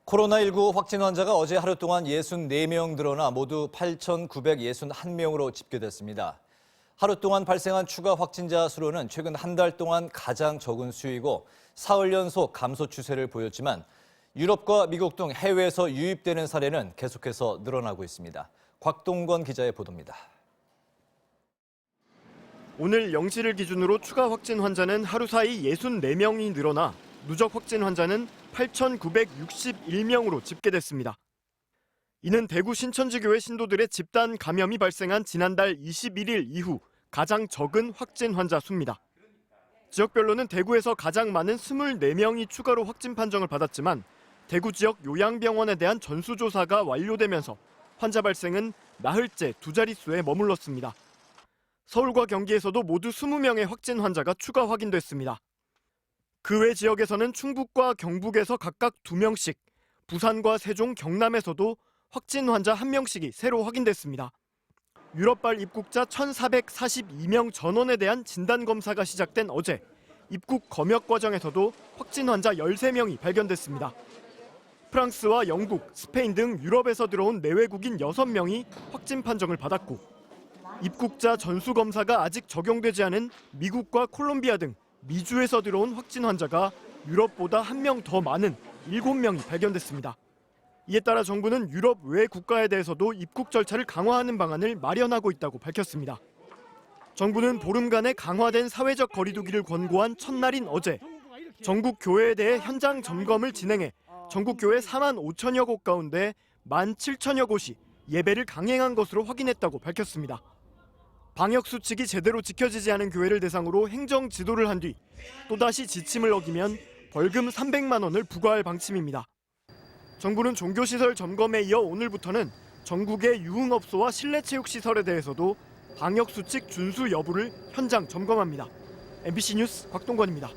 코로나19 확진 환자가 어제 하루 동안 64명 늘어나 모두 8,961명으로 집계됐습니다. 하루 동안 발생한 추가 확진자 수로는 최근 한 달 동안 가장 적은 수이고 사흘 연속 감소 추세를 보였지만 유럽과 미국 등 해외에서 유입되는 사례는 계속해서 늘어나고 있습니다. 곽동건 기자의 보도입니다. 오늘 0시를 기준으로 추가 확진 환자는 하루 사이 64명이 늘어나 누적 확진 환자는 8,961명으로 집계됐습니다. 이는 대구 신천지교회 신도들의 집단 감염이 발생한 지난달 21일 이후 가장 적은 확진 환자 수입니다. 지역별로는 대구에서 가장 많은 24명이 추가로 확진 판정을 받았지만 대구 지역 요양병원에 대한 전수조사가 완료되면서 환자 발생은 나흘째 두 자릿수에 머물렀습니다. 서울과 경기에서도 모두 20명의 확진 환자가 추가 확인됐습니다. 그 외 지역에서는 충북과 경북에서 각각 2명씩, 부산과 세종, 경남에서도 확진 환자 1명씩이 새로 확인됐습니다. 유럽발 입국자 1,442명 전원에 대한 진단검사가 시작된 어제, 입국 검역 과정에서도 확진 환자 13명이 발견됐습니다. 프랑스와 영국, 스페인 등 유럽에서 들어온 내외국인 6명이 확진 판정을 받았고, 입국자 전수검사가 아직 적용되지 않은 미국과 콜롬비아 등 미주에서 들어온 확진 환자가 유럽보다 1명 더 많은 7명이 발견됐습니다. 이에 따라 정부는 유럽 외 국가에 대해서도 입국 절차를 강화하는 방안을 마련하고 있다고 밝혔습니다. 정부는 보름간의 강화된 사회적 거리 두기를 권고한 첫날인 어제 전국 교회에 대해 현장 점검을 진행해 전국 교회 4만 5천여 곳 가운데 1만 7천여 곳이 예배를 강행한 것으로 확인했다고 밝혔습니다. 방역 수칙이 제대로 지켜지지 않은 교회를 대상으로 행정 지도를 한 뒤 또다시 지침을 어기면 벌금 300만 원을 부과할 방침입니다. 정부는 종교시설 점검에 이어 오늘부터는 전국의 유흥업소와 실내체육시설에 대해서도 방역 수칙 준수 여부를 현장 점검합니다. MBC 뉴스 곽동건입니다.